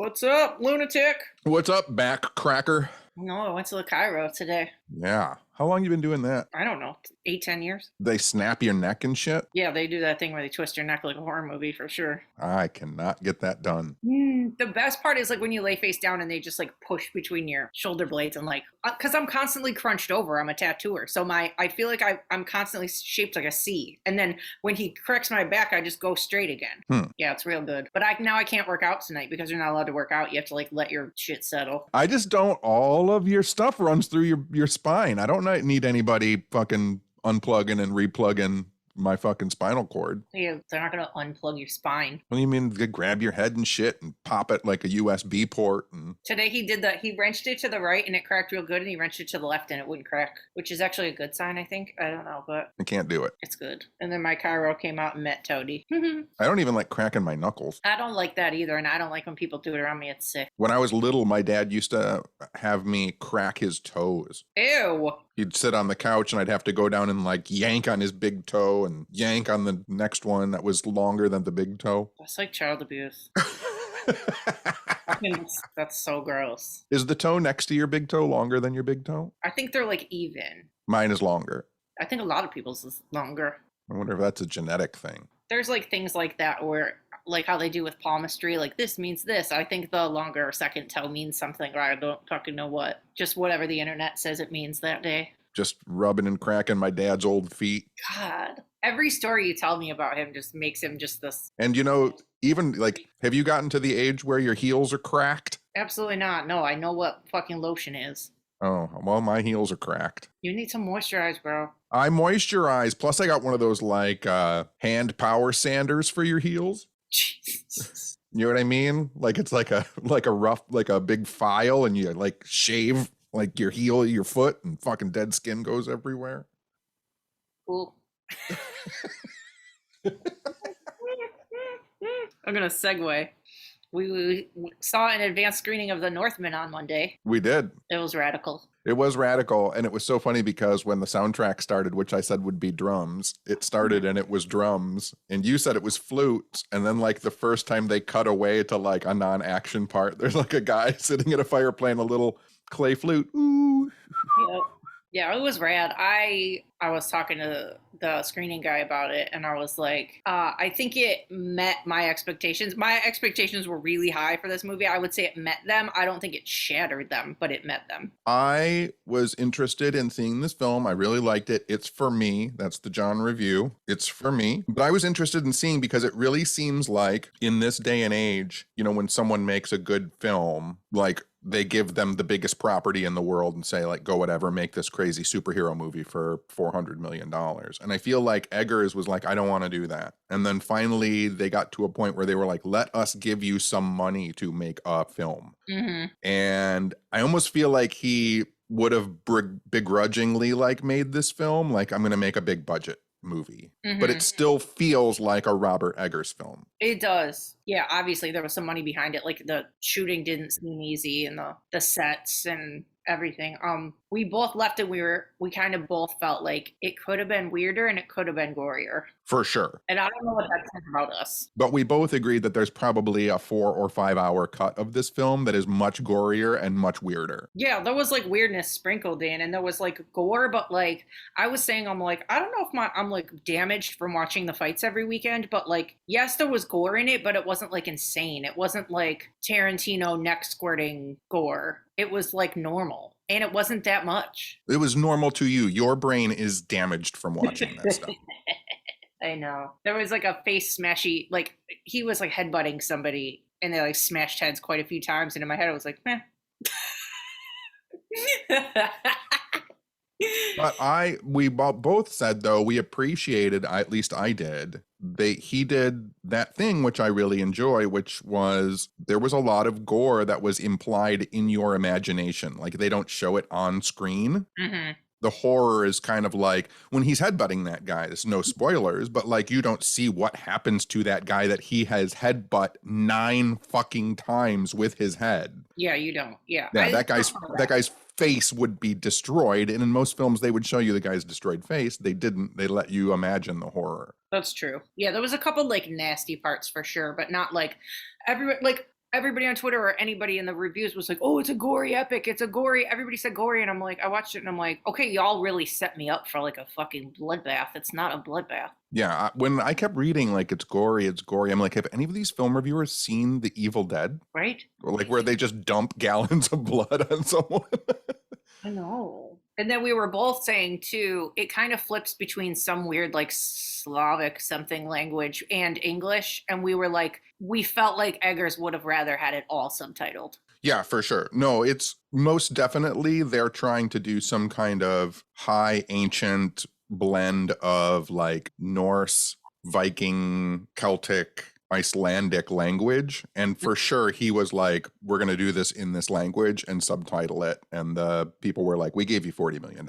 What's up, lunatic? What's up, back cracker? No, I went to the Cairo today. Yeah. How long you been doing that? I don't know, 8, 10 years? They snap your neck and shit? Yeah, they do that thing where they twist your neck like a horror movie for sure. I cannot get that done. The best part is like when you lay face down and they just like push between your shoulder blades and like, because I'm constantly crunched over. I'm a tattooer, so I feel like I'm constantly shaped like a C. And then when he corrects my back, I just go straight again. Yeah, it's real good. But I can't work out tonight because you're not allowed to work out. You have to like let your shit settle. I just don't. All of your stuff runs through your spine. I don't need anybody fucking unplugging and replugging my fucking spinal cord. Yeah, they're not gonna unplug your spine. What do you mean? They grab your head and shit and pop it like a USB port. And Today he did that. He wrenched it to the right and it cracked real good, and he wrenched it to the left and it wouldn't crack, which is actually a good sign, I think. I don't know, but I can't do it. it's good. And then my Cairo came out and met Toady. I don't even like cracking my knuckles. I don't like that either, and I don't like when people do it around me. It's sick. When I was little, my dad used to have me crack his toes. Ew. He'd sit on the couch and I'd have to go down and like yank on his big toe and yank on the next one that was longer than the big toe. That's like child abuse. That's so gross. Is the toe next to your big toe longer than your big toe? I think they're like even. Mine is longer. I think a lot of people's is longer. I wonder if that's a genetic thing. There's like things like that where like how they do with palmistry, like this means this. I think the longer second toe means something, or I don't fucking know what. Just whatever the internet says it means that day. Just rubbing and cracking my dad's old feet. God. Every story you tell me about him just makes him just this. And you know, even like, have you gotten to the age where your heels are cracked? Absolutely not. No, I know what fucking lotion is. Oh, well, my heels are cracked. You need to moisturize, bro. I moisturize. Plus, I got one of those like hand power sanders for your heels. Jesus. You know what I mean? Like it's like a rough, like a big file, and you like shave like your heel, your foot, and fucking dead skin goes everywhere. Cool. I'm gonna segue. We saw an advanced screening of the Northman on Monday. We did. It was radical. It was radical, and it was so funny because when the soundtrack started, which I said would be drums, it started and it was drums, and you said it was flutes, and then like the first time they cut away to like a non-action part, there's like a guy sitting at a fire playing a little clay flute. Ooh. Yep. Yeah, it was rad. I was talking to the screening guy about it, and I was like, I think it met my expectations. My expectations were really high for this movie. I would say it met them. I don't think it shattered them, but it met them. I was interested in seeing this film. I really liked it. It's for me. That's the John review. It's for me. But I was interested in seeing because it really seems like in this day and age, you know, when someone makes a good film, like they give them the biggest property in the world and say like, go whatever, make this crazy superhero movie for $400 million. And I feel like Eggers was like, I don't want to do that. And then finally they got to a point where they were like, let us give you some money to make a film. Mm-hmm. And I almost feel like he would have begrudgingly like made this film. Like, I'm going to make a big budget movie, but it still feels like a Robert Eggers film. It does. Yeah, obviously there was some money behind it. Like the shooting didn't seem easy, and the sets and everything. We both left and we kind of both felt like it could have been weirder and it could have been gorier. For sure. And I don't know what that says about us. But we both agreed that there's probably a 4 or 5 hour cut of this film that is much gorier and much weirder. Yeah, there was like weirdness sprinkled in, and there was like gore, but like I was saying, I'm like, I don't know if I'm like damaged from watching the fights every weekend, but like, yes, there was gore in it, but it wasn't like insane. It wasn't like Tarantino neck squirting gore. It was like normal. And it wasn't that much. It was normal to you. Your brain is damaged from watching that stuff. I know. There was like a face smashy, like he was like headbutting somebody and they like smashed heads quite a few times. And in my head, I was like, meh. But we both said, though, we appreciated, at least I did, he did that thing which I really enjoy, which was there was a lot of gore that was implied in your imagination. Like they don't show it on screen. Mm-hmm. The horror is kind of like when he's headbutting that guy, there's no spoilers, but like you don't see what happens to that guy that he has headbutt 9 fucking times with his head. Yeah, you don't. Yeah. That guy's face would be destroyed, and in most films they would show you the guy's destroyed face. They didn't. They let you imagine the horror. That's true. Yeah, there was a couple like nasty parts for sure, but not like everyone like everybody on Twitter or anybody in the reviews was like, "Oh, it's a gory epic. It's a gory." Everybody said gory, and I'm like, I watched it, and I'm like, okay, y'all really set me up for like a fucking bloodbath. It's not a bloodbath. Yeah, when I kept reading like it's gory, I'm like, have any of these film reviewers seen The Evil Dead? Right? Or like where they just dump gallons of blood on someone? I know. And then we were both saying too, it kind of flips between some weird like Slavic something language and English. And we were like, we felt like Eggers would have rather had it all subtitled. Yeah, for sure. No, it's most definitely they're trying to do some kind of high ancient blend of like Norse, Viking, Celtic, Icelandic language. And for sure, he was like, we're going to do this in this language and subtitle it. And the people were like, we gave you $40 million.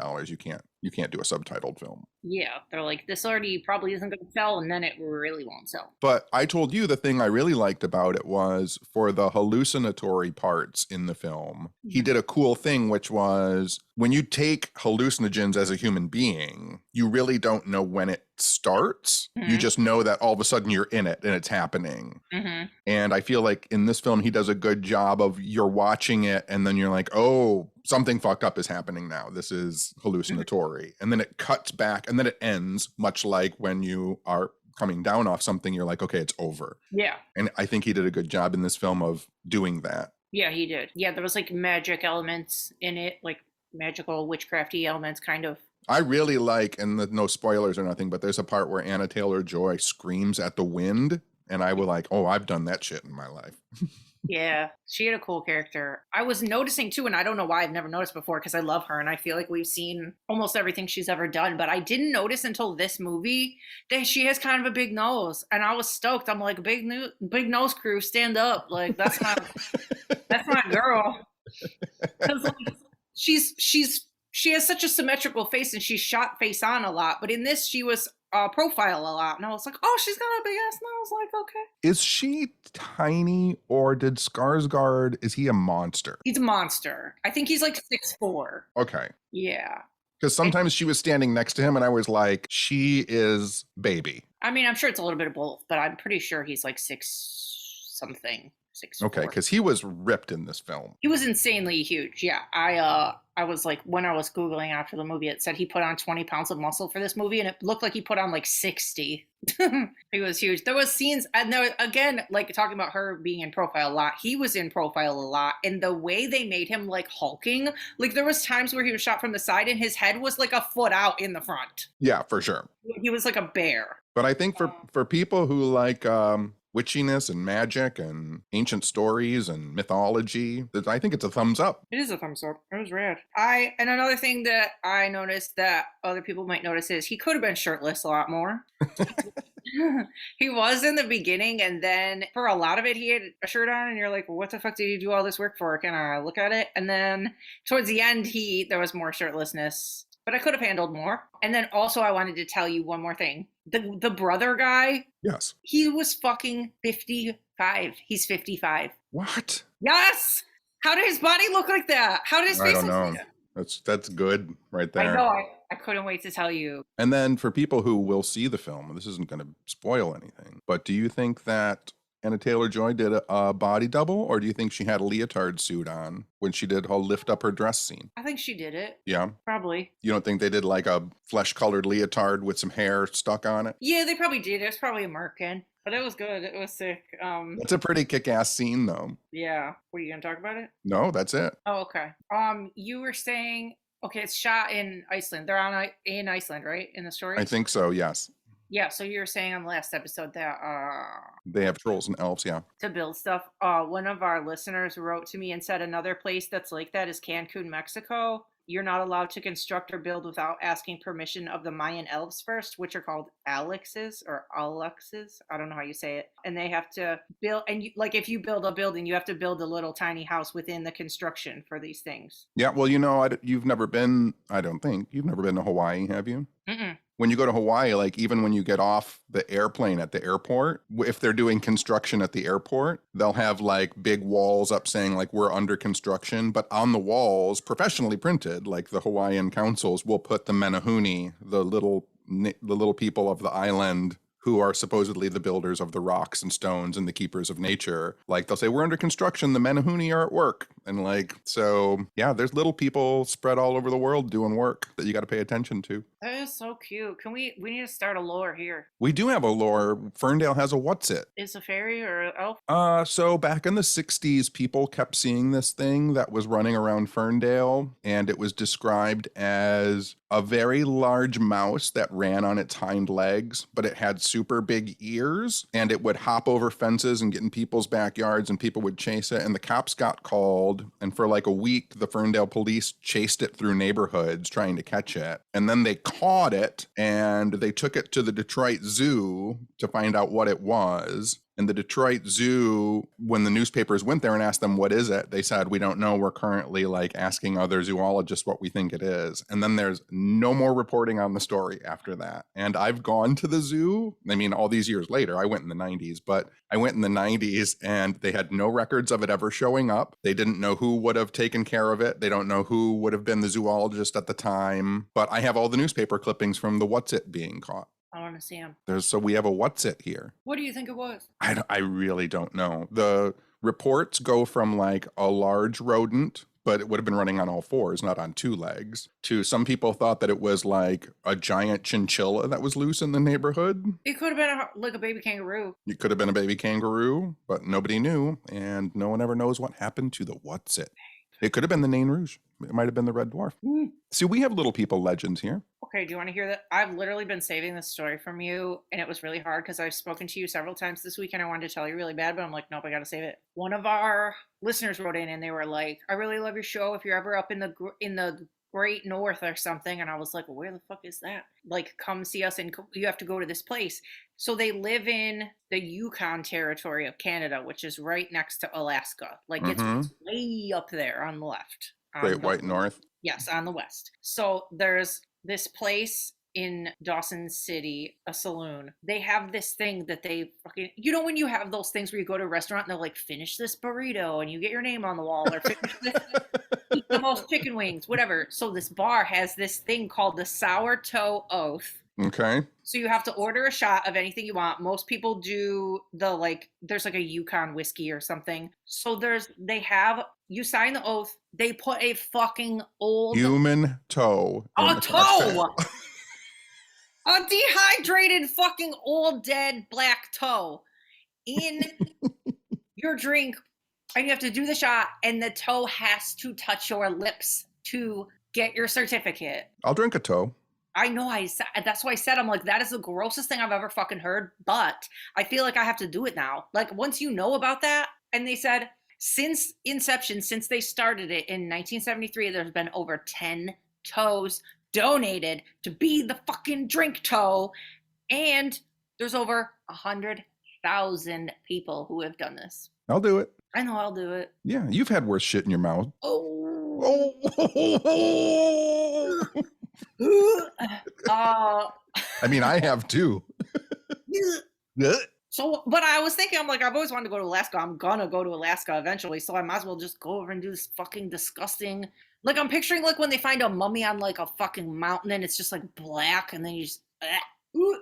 You can't do a subtitled film. Yeah. They're like, this already probably isn't going to sell, and then it really won't sell. But I told you the thing I really liked about it was for the hallucinatory parts in the film, he did a cool thing, which was when you take hallucinogens as a human being, you really don't know when it starts. Mm-hmm. You just know that all of a sudden you're in it and it's happening. Mm-hmm. And I feel like in this film, he does a good job of you're watching it and then you're like, oh, something fucked up is happening now. This is hallucinatory. And then it cuts back and then it ends, much like when you are coming down off something, you're like, okay, it's over. Yeah. And I think he did a good job in this film of doing that. Yeah, he did. Yeah, there was like magic elements in it, like magical witchcrafty elements, kind of. I really like, and no spoilers or nothing, but there's a part where Anna Taylor-Joy screams at the wind. And I was like, oh, I've done that shit in my life. Yeah, she had a cool character. I was noticing too, and I don't know why I've never noticed before because I love her and I feel like we've seen almost everything she's ever done, but I didn't notice until this movie that she has kind of a big nose, and I was stoked. I'm like, big nose crew, stand up! Like that's my girl. 'Cause, like, she has such a symmetrical face, and she's shot face on a lot, but in this she was profile a lot, and I was like, oh, she's got a big ass nose. Like, okay. Is she tiny, or did Skarsgård, is he a monster? He's a monster. I think he's like 6'4". Okay. Yeah. Because sometimes she was standing next to him and I was like, she is baby. I mean, I'm sure it's a little bit of both, but I'm pretty sure he's like 6 something. 6'4". Okay, because he was ripped in this film. He was insanely huge. Yeah. I was like, when I was Googling after the movie, it said he put on 20 pounds of muscle for this movie, and it looked like he put on like 60. He was huge. There was scenes, and there, again, like talking about her being in profile a lot, he was in profile a lot, and the way they made him like hulking, like there was times where he was shot from the side and his head was like a foot out in the front. Yeah, for sure. He was like a bear. But I think for people who like witchiness and magic and ancient stories and mythology, I think it's a thumbs up. It is a thumbs up. It was rad. And another thing that I noticed that other people might notice is he could have been shirtless a lot more. He was in the beginning, and then for a lot of it he had a shirt on, and you're like, well, what the fuck did you do all this work for? Can I look at it? And then towards the end there was more shirtlessness, but I could have handled more. And then also I wanted to tell you one more thing. The brother guy, yes, he was fucking 55. He's 55. What? Yes. How did his body look like that? How did his face look like like that? That's good right there. I know. I couldn't wait to tell you. And then for people who will see the film, this isn't going to spoil anything, but do you think that Anna Taylor-Joy did a body double, or do you think she had a leotard suit on when she did her lift up her dress scene? I think she did it. Yeah? Probably. You don't think they did like a flesh-colored leotard with some hair stuck on it? Yeah, they probably did. It was probably a merkin, but it was good. It was sick. It's a pretty kick-ass scene, though. Yeah. What, are you going to talk about it? No, that's it. Oh, okay. You were saying, okay, it's shot in Iceland. They're in Iceland, right? In the story? I think so, yes. Yeah, so you were saying on the last episode that they have trolls and elves, yeah. To build stuff. One of our listeners wrote to me and said another place that's like that is Cancun, Mexico. You're not allowed to construct or build without asking permission of the Mayan elves first, which are called Alexes or Aluxes. I don't know how you say it. And they have to build, and like if you build a building, you have to build a little tiny house within the construction for these things. Yeah, well, you've never been, I don't think, you've never been to Hawaii, have you? Mm-mm. When you go to Hawaii, like even when you get off the airplane at the airport, if they're doing construction at the airport, they'll have like big walls up saying like we're under construction. But on the walls, professionally printed, like the Hawaiian councils will put the menehune, the little people of the island who are supposedly the builders of the rocks and stones and the keepers of nature. Like they'll say, we're under construction, the Menehune are at work. And like, so yeah, there's little people spread all over the world doing work that you got to pay attention to. That is so cute. We need to start a lore here. We do have a lore. Ferndale has a what's it. Is a fairy or an elf? So back in the 60s, people kept seeing this thing that was running around Ferndale, and it was described as a very large mouse that ran on its hind legs, but it had super big ears, and it would hop over fences and get in people's backyards, and people would chase it, and the cops got called, and for like a week, the Ferndale police chased it through neighborhoods trying to catch it, and then they caught it, and they took it to the Detroit Zoo to find out what it was. And the Detroit Zoo, when the newspapers went there and asked them, what is it? They said, we don't know. We're currently like asking other zoologists what we think it is. And then there's no more reporting on the story after that. And I've gone to the zoo. I mean, all these years later, I went in the 90s, but I went in the 90s and they had no records of it ever showing up. They didn't know who would have taken care of it. They don't know who would have been the zoologist at the time. But I have all the newspaper clippings from the what's it being caught. I want to see him. So we have a what's it here. What do you think it was? I really don't know. The reports go from like a large rodent, but it would have been running on all fours, not on two legs, to some people thought that it was like a giant chinchilla that was loose in the neighborhood. It could have been like a baby kangaroo. It could have been a baby kangaroo, but nobody knew, and no one ever knows what happened to the what's it. It could have been the Nain Rouge. It might have been the Red Dwarf. See, we have little people legends here. Okay, do you want to hear that? I've literally been saving this story from you, and it was really hard because I've spoken to you several times this week, and I wanted to tell you really bad, but I'm like, nope, I got to save it. One of our listeners wrote in, and they were like, I really love your show. If you're ever up in the Great North or something, and I was like, well, where the fuck is that? Like, come see us, and you have to go to this place. So they live in the Yukon territory of Canada, which is right next to Alaska. Like, it's way up there on the left. Great White North. Yes, on the west. So there's this place in Dawson City, a saloon. They have this thing that they fucking, you know, when you have those things where you go to a restaurant and they're like, finish this burrito, and you get your name on the wall, or finish this, eat the most chicken wings, whatever. So this bar has this thing called the Sour Toe Oath. Okay. So you have to order a shot of anything you want. Most people do there's like a Yukon whiskey or something. So you sign the oath. They put a fucking old human toe. A toe. A dehydrated fucking old dead black toe in your drink, and you have to do the shot, and the toe has to touch your lips to get your certificate. I'll drink a toe. I know, that's why I said, I'm like, that is the grossest thing I've ever fucking heard, but I feel like I have to do it now. Like, once you know about that, and they said, since inception, since they started it in 1973, there's been over 10 toes donated to be the fucking drink toe, and there's over 100,000 people who have done this. I'll do it. I know I'll do it. Yeah, you've had worse shit in your mouth. Oh. I mean, I have too. So, but I was thinking, I'm like, I've always wanted to go to Alaska. I'm gonna go to Alaska eventually, so I might as well just go over and do this fucking disgusting. Like, I'm picturing like when they find a mummy on like a fucking mountain and it's just like black, and then you just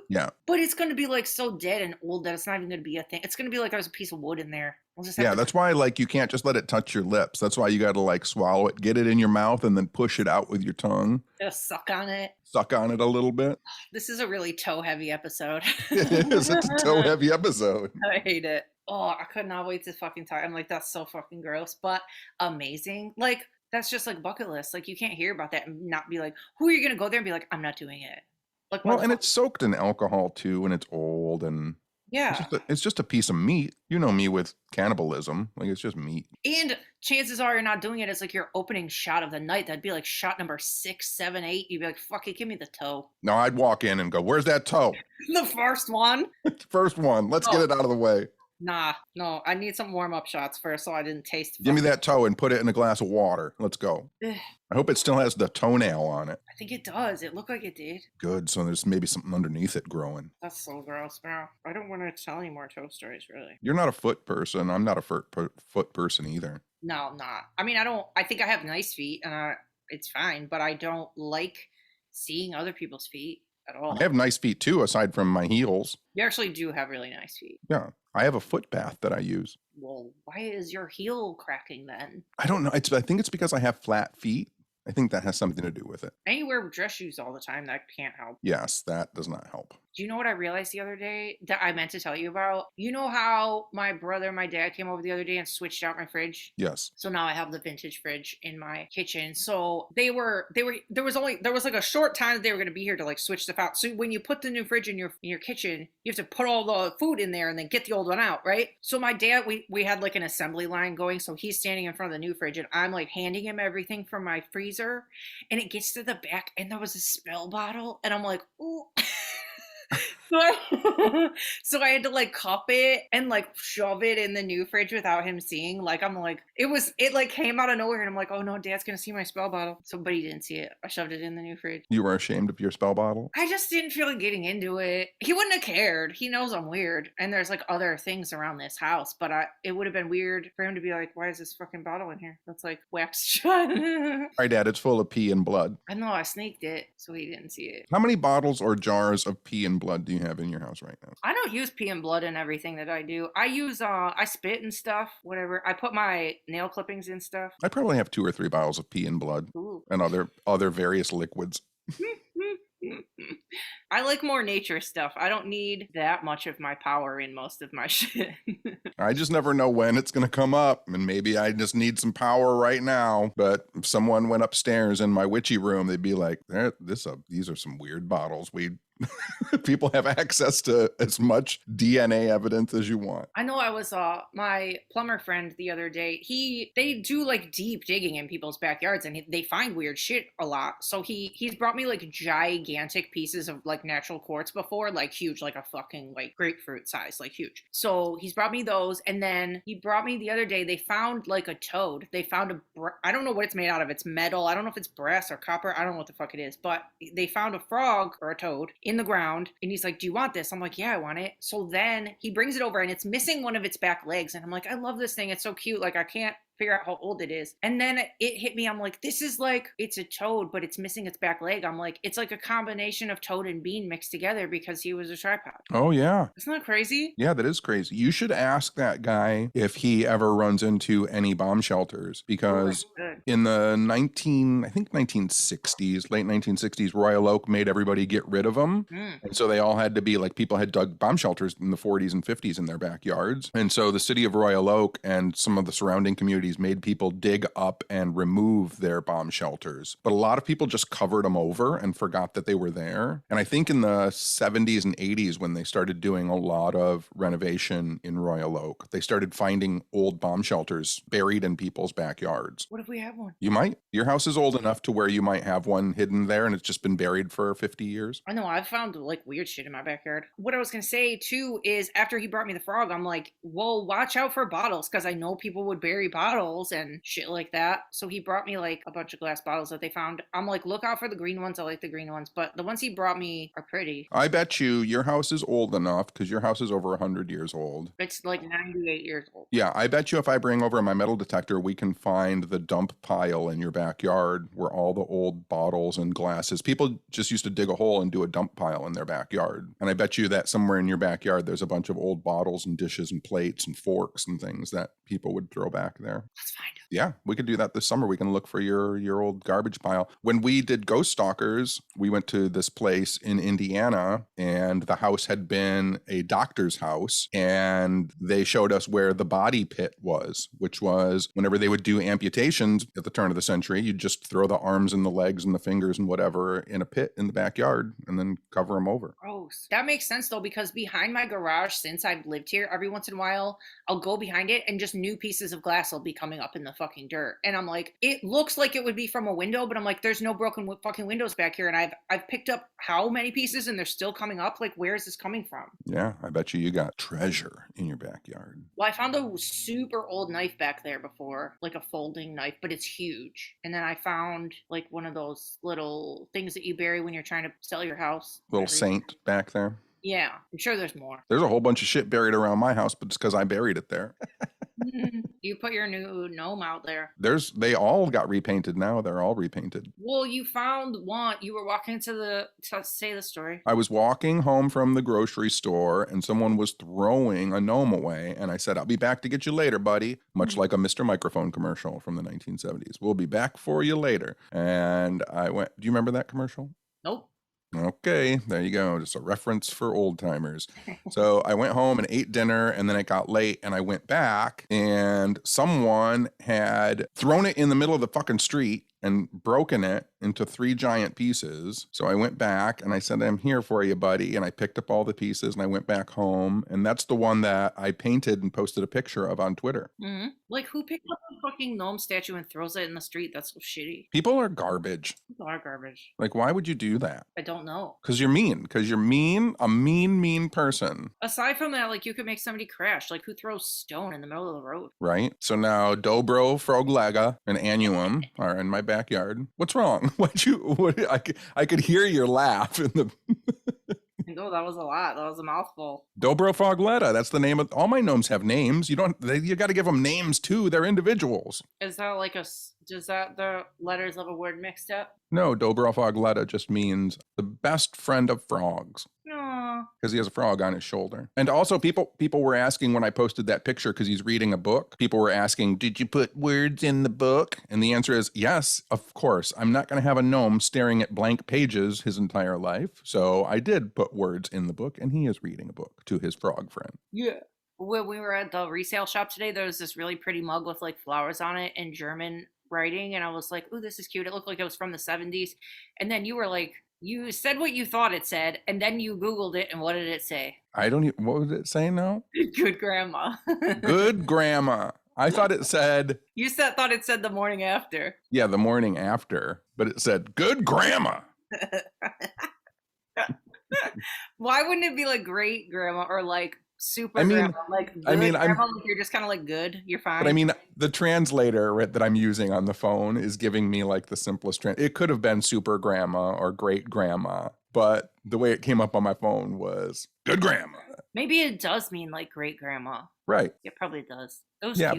yeah. But it's gonna be like so dead and old that it's not even gonna be a thing. It's gonna be like there's a piece of wood in there. That's why like you can't just let it touch your lips. That's why you got to like swallow it, get it in your mouth, and then push it out with your tongue. Just suck on it. Suck on it a little bit. This is a really toe heavy episode. It is. It's a toe heavy episode. I hate it. Oh, I could not wait to fucking talk. I'm like, that's so fucking gross, but amazing. Like, that's just like bucket list. Like, you can't hear about that and not be like, who are you gonna go there and be like, I'm not doing it. Like, well, and it's soaked in alcohol too, and it's old, and yeah, it's just a piece of meat. You know me with cannibalism. Like, it's just meat. And chances are you're not doing it as like your opening shot of the night. That'd be like shot number 6, 7, 8. You'd be like, fuck it, give me the toe. No, I'd walk in and go, where's that toe? The first one. First one. Let's get it out of the way. Nah, no, I need some warm-up shots first so I didn't taste. Give me that toe and put it in a glass of water. Let's go. I hope it still has the toenail on it. I think it does. It looked like it did. Good. So there's maybe something underneath it growing. That's so gross, bro. I don't want to tell any more toe stories, really. You're not a foot person. I'm not a foot person either. No, I'm not. I mean, I think I have nice feet and it's fine, but I don't like seeing other people's feet. at all. I have nice feet too, aside from my heels. You actually do have really nice feet. Yeah. I have a foot bath that I use. Well, why is your heel cracking then? I don't know. I think it's because I have flat feet. I think that has something to do with it. And you wear dress shoes all the time. That can't help. Yes, that does not help. Do you know what I realized the other day that I meant to tell you about? You know how my brother and my dad came over the other day and switched out my fridge? Yes. So now I have the vintage fridge in my kitchen. So there was like a short time that they were going to be here to like switch stuff out. So when you put the new fridge in your kitchen, you have to put all the food in there and then get the old one out, right? So my dad, we had like an assembly line going. So he's standing in front of the new fridge and I'm like handing him everything from my freezer, and it gets to the back and there was a spill bottle and I'm like, ooh. So I had to like cup it and like shove it in the new fridge without him seeing. Like I'm like, it like came out of nowhere and I'm like, oh no, Dad's gonna see my spell bottle. So but he didn't see it. I shoved it in the new fridge. You were ashamed of your spell bottle? I just didn't feel like getting into it. He wouldn't have cared. He knows I'm weird. And there's like other things around this house, but it would have been weird for him to be like, why is this fucking bottle in here? That's like waxed shut. All right, Dad, it's full of pee and blood. I know I sneaked it, so he didn't see it. How many bottles or jars of pee and blood do you have in your house right now? I don't use pee and blood in everything that I do. I use I spit and stuff, whatever. I put my nail clippings in stuff. I probably have 2 or 3 bottles of pee and blood. Ooh. And other various liquids. I like more nature stuff. I don't need that much of my power in most of my shit. I just never know when it's going to come up, and maybe I just need some power right now. But if someone went upstairs in my witchy room, they'd be like, these are some weird bottles. People have access to as much DNA evidence as you want. I know I was my plumber friend the other day. They do like deep digging in people's backyards and they find weird shit a lot. So he's brought me like gigantic pieces of like natural quartz before, like huge, like a fucking like grapefruit size, like huge. So he's brought me those, and then he brought me the other day. They found like a toad. They found I don't know what it's made out of. It's metal. I don't know if it's brass or copper. I don't know what the fuck it is, but they found a frog or a toad in the ground, and he's like, do you want this? I'm like, yeah, I want it. So then he brings it over and it's missing one of its back legs, and I'm like, I love this thing, it's so cute, like I can't figure out how old it is. And then it hit me, I'm like, this is like, it's a toad but it's missing its back leg. I'm like, it's like a combination of toad and bean mixed together because he was a tripod. Oh yeah, isn't that crazy? Yeah, that is crazy. You should ask that guy if he ever runs into any bomb shelters, because in the 1960s, late 1960s, Royal Oak made everybody get rid of them. And so they all had to be like, people had dug bomb shelters in the 40s and 50s in their backyards. And so the city of Royal Oak and some of the surrounding communities made people dig up and remove their bomb shelters. But a lot of people just covered them over and forgot that they were there. And I think in the 70s and 80s, when they started doing a lot of renovation in Royal Oak, they started finding old bomb shelters buried in people's backyards. What if we have one? You might. Your house is old enough to where you might have one hidden there and it's just been buried for 50 years. I know, I've found like weird shit in my backyard. What I was gonna say too is after he brought me the frog, I'm like, well, watch out for bottles, because I know people would bury bottles and shit like that. So he brought me like a bunch of glass bottles that they found. I'm like, look out for the green ones. I like the green ones, but the ones he brought me are pretty. I bet you your house is old enough, because your house is over 100 years old. It's like 98 years old. Yeah, I bet you if I bring over my metal detector, we can find the dump pile in your backyard where all the old bottles and glasses, people just used to dig a hole and do a dump pile in their backyard. And I bet you that somewhere in your backyard, there's a bunch of old bottles and dishes and plates and forks and things that people would throw back there. Let's find them. Yeah, we could do that this summer. We can look for your old garbage pile. When we did Ghost Stalkers, we went to this place in Indiana, and the house had been a doctor's house, and they showed us where the body pit was, which was whenever they would do amputations at the turn of the century, you'd just throw the arms and the legs and the fingers and whatever in a pit in the backyard and then cover them over. Gross. That makes sense though, because behind my garage, since I've lived here, every once in a while, I'll go behind it and just new pieces of glass will be coming up in the fucking dirt. And I'm like, it looks like it would be from a window, but I'm like, there's no broken fucking windows back here. And I've picked up how many pieces and they're still coming up. Like, where is this coming from? Yeah, I bet you got treasure in your backyard. Well, I found a super old knife back there before, like a folding knife, but it's huge. And then I found like one of those little things that you bury when you're trying to sell your house. Little saint back there. Yeah, I'm sure there's more. There's a whole bunch of shit buried around my house, but it's because I buried it there. You put your new gnome out there. They all got repainted now. They're all repainted. Well, you found one. You were walking to say the story. I was walking home from the grocery store and someone was throwing a gnome away. And I said, I'll be back to get you later, buddy. Much like a Mr. Microphone commercial from the 1970s. We'll be back for you later. And I went, do you remember that commercial? Nope. Okay, there you go. Just a reference for old timers. So I went home and ate dinner, and then it got late, and I went back, and someone had thrown it in the middle of the fucking street and broken it into 3 giant pieces. So I went back and I said, I'm here for you, buddy. And I picked up all the pieces and I went back home. And that's the one that I painted and posted a picture of on Twitter. Mm-hmm. Like, who picked up a fucking gnome statue and throws it in the street? That's so shitty. People are garbage. People are garbage. Like, why would you do that? I don't know. Because you're mean. Because you're mean. A mean person. Aside from that, like, you could make somebody crash. Like, who throws stone in the middle of the road? Right? So now Dobro, Froglega, and Annuum are in my backyard. What's wrong? I could hear your laugh in the... No, that was a lot. That was a mouthful. Dobro Fogletta. That's the name of... All my gnomes have names. You got to give them names, too. They're individuals. Is that like is that the letters of a word mixed up? No, Dobro Fogletta just means the best friend of frogs. No. Because he has a frog on his shoulder. And also people were asking when I posted that picture, because he's reading a book, people were asking, did you put words in the book? And the answer is yes, of course. I'm not going to have a gnome staring at blank pages his entire life. So I did put words in the book, and he is reading a book to his frog friend. Yeah. When we were at the resale shop today, there was this really pretty mug with like flowers on it in German writing. And I was like, ooh, this is cute. It looked like it was from the 70s. And then you were like, you said what you thought it said, and then you Googled it, and what did it say? I don't even, what was it saying now? Good grandma. Good grandma. I thought it said... You thought it said the morning after. Yeah, the morning after. But it said, good grandma. Why wouldn't it be like great grandma or like super grandma? Like good grandma, like you're just kind of like good, you're fine. But I mean, the translator that I'm using on the phone is giving me like the simplest it could have been super grandma or great grandma, but the way it came up on my phone was good grandma. Maybe it does mean like great grandma. Right. It probably does. Yeah,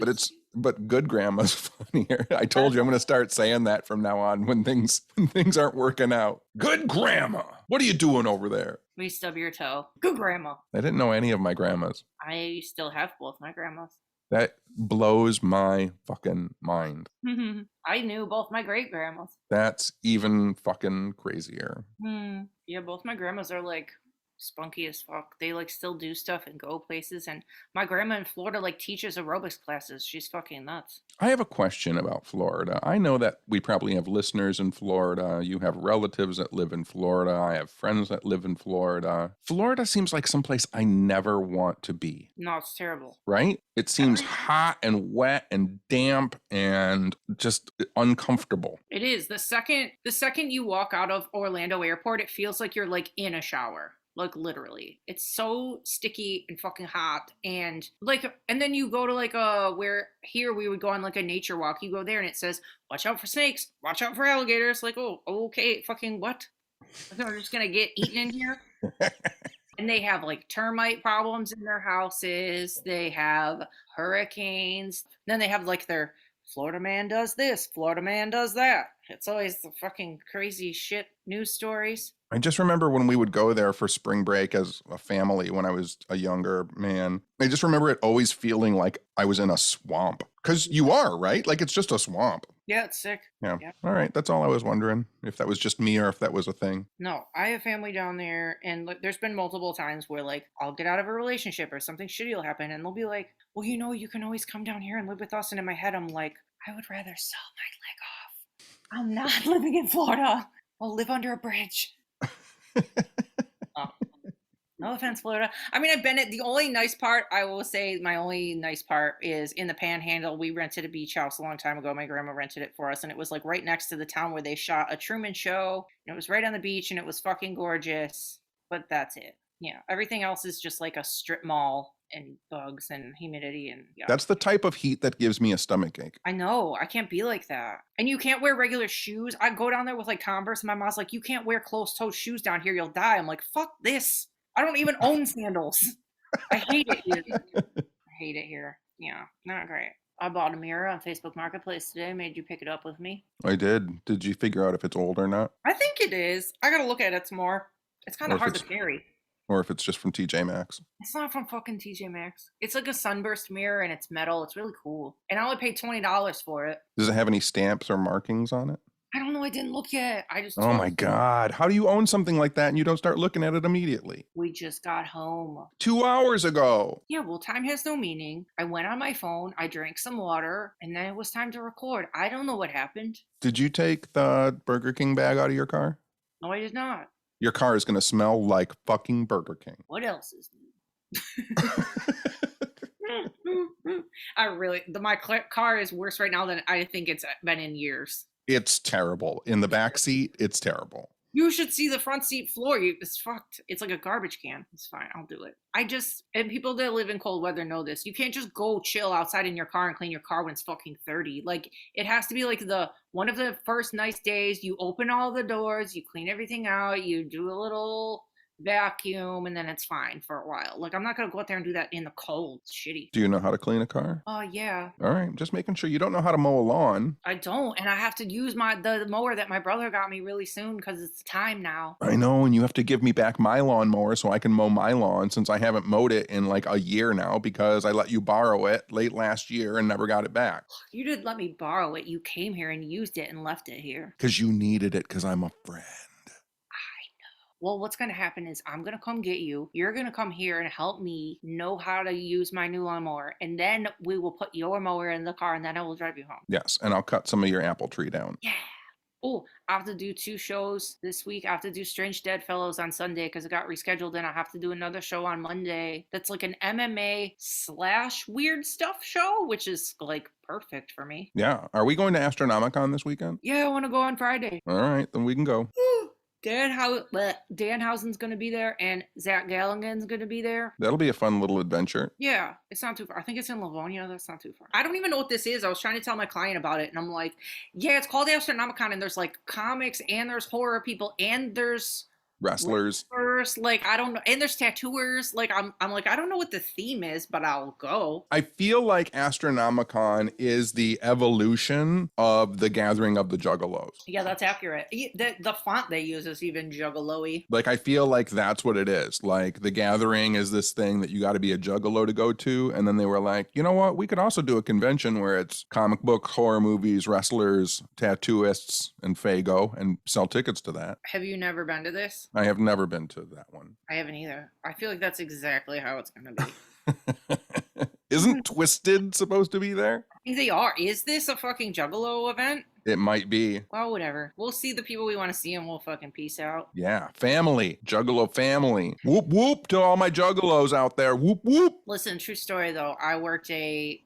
but good grandma's funnier. I told you I'm going to start saying that from now on when things aren't working out. Good grandma. What are you doing over there? We stub your toe. Good grandma. I didn't know any of my grandmas. I still have both my grandmas. That blows my fucking mind. I knew both my great grandmas. That's even fucking crazier. Yeah, both my grandmas are like spunky as fuck. They like still do stuff and go places, and my grandma in Florida like teaches aerobics classes. She's fucking nuts. I have a question about Florida. I know that we probably have listeners in Florida. You have relatives that live in Florida. I have friends that live in Florida. Florida seems like someplace I never want to be. No, it's terrible. Right? It seems hot and wet and damp and just uncomfortable. It is. The second you walk out of Orlando Airport, it feels like you're like in a shower. Like literally, it's so sticky and fucking hot, and then you go to like where here we would go on like a nature walk. You go there and it says, "Watch out for snakes, watch out for alligators." Like, oh, okay, fucking what? They're just gonna get eaten in here. And they have like termite problems in their houses. They have hurricanes. Then they have like their Florida man does this, Florida man does that. It's always the fucking crazy shit news stories. I just remember when we would go there for spring break as a family when I was a younger man. I just remember it always feeling like I was in a swamp. Because you are, right? Like it's just a swamp. Yeah, it's sick. Yeah. All right. That's all I was wondering. If that was just me or if that was a thing. No, I have family down there, and like, there's been multiple times where like I'll get out of a relationship or something shitty will happen, and they'll be like, well, you know, you can always come down here and live with us. And in my head, I'm like, I would rather sell my leg off. I'm not living in Florida. I'll live under a bridge. Oh. No offense, Florida. I mean, I've been at the only nice part, I will say my only nice part is in the Panhandle. We rented a beach house a long time ago. My grandma rented it for us, and it was like right next to the town where they shot a Truman Show. And it was right on the beach, and it was fucking gorgeous. But that's it. Yeah, everything else is just like a strip mall and bugs and humidity and yeah. That's the type of heat that gives me a stomach ache. I know. I can't be like that. And you can't wear regular shoes. I go down there with like Converse, and my mom's like, you can't wear closed-toed shoes down here. You'll die. I'm like, fuck this. I don't even own sandals. I hate it here. I hate it here. Yeah, not great. I bought a mirror on Facebook Marketplace today. Made you pick it up with me. I did. Did you figure out if it's old or not? I think it is. I gotta look at it some more. It's kind Or of if hard to it's carry. or if it's just from TJ Maxx? It's not from fucking TJ Maxx. It's like a sunburst mirror and it's metal. It's really cool. And I only paid $20 for it. Does it have any stamps or markings on it? I don't know. I didn't look yet. I just Oh told my God. How do you own something like that and you don't start looking at it immediately? we just got home. 2 hours ago. Yeah, well, time has no meaning. I went on my phone, I drank some water, and then it was time to record. I don't know what happened. Did you take the Burger King bag out of your car? No, I did not. Your car is going to smell like fucking Burger King. What else is new? My car is worse right now than I think it's been in years. It's terrible. In the back seat, it's terrible. You should see the front seat floor. It's fucked. It's like a garbage can. It's fine. I'll do it. And people that live in cold weather know this. You can't just go chill outside in your car and clean your car when it's fucking 30. Like, it has to be like one of the first nice days. You open all the doors, you clean everything out, you do a little vacuum, and then it's fine for a while. Like, I'm not gonna go out there and do that in the cold. It's shitty. Do you know how to clean a car? Oh yeah. All right, just making sure. You don't know how to mow a lawn. I don't, and I have to use the mower that my brother got me really soon because it's time now. I know, and you have to give me back my lawnmower so I can mow my lawn, since I haven't mowed it in like a year now because I let you borrow it late last year and never got it back. You didn't let me borrow it. You came here and used it and left it here. Because you needed it, because I'm a friend. Well, what's going to happen is I'm going to come get you. You're going to come here and help me know how to use my new lawnmower. And then we will put your mower in the car and then I will drive you home. Yes, and I'll cut some of your apple tree down. Yeah. Oh, I have to do 2 shows this week. I have to do Strange Dead Fellows on Sunday because it got rescheduled. And I have to do another show on Monday. That's like an MMA/weird stuff show, which is like perfect for me. Yeah. Are we going to Astronomicon this weekend? Yeah, I want to go on Friday. All right, then we can go. Danhausen's going to be there and Zach Galligan's going to be there. That'll be a fun little adventure. Yeah, it's not too far. I think it's in Livonia. That's not too far. I don't even know what this is. I was trying to tell my client about it and I'm like, yeah, it's called Astronomicon and there's like comics and there's horror people and there's Wrestlers. Like, I don't know. And there's tattooers. Like, I'm like, I don't know what the theme is, but I'll go. I feel like Astronomicon is the evolution of the Gathering of the Juggalos. Yeah, that's accurate. The font they use is even juggalo-y. Like, I feel like that's what it is. Like, the Gathering is this thing that you got to be a juggalo to go to. And then they were like, you know what? We could also do a convention where it's comic book, horror movies, wrestlers, tattooists, and Fago, and sell tickets to that. Have you never been to this? I have never been to that one. I haven't either. I feel like that's exactly how it's going to be. Isn't Twisted supposed to be there? I think they are. Is this a fucking Juggalo event? It might be. Well, whatever. We'll see the people we want to see and we'll fucking peace out. Yeah. Family. Juggalo family. Whoop whoop to all my Juggalos out there. Whoop whoop. Listen, true story though. I worked the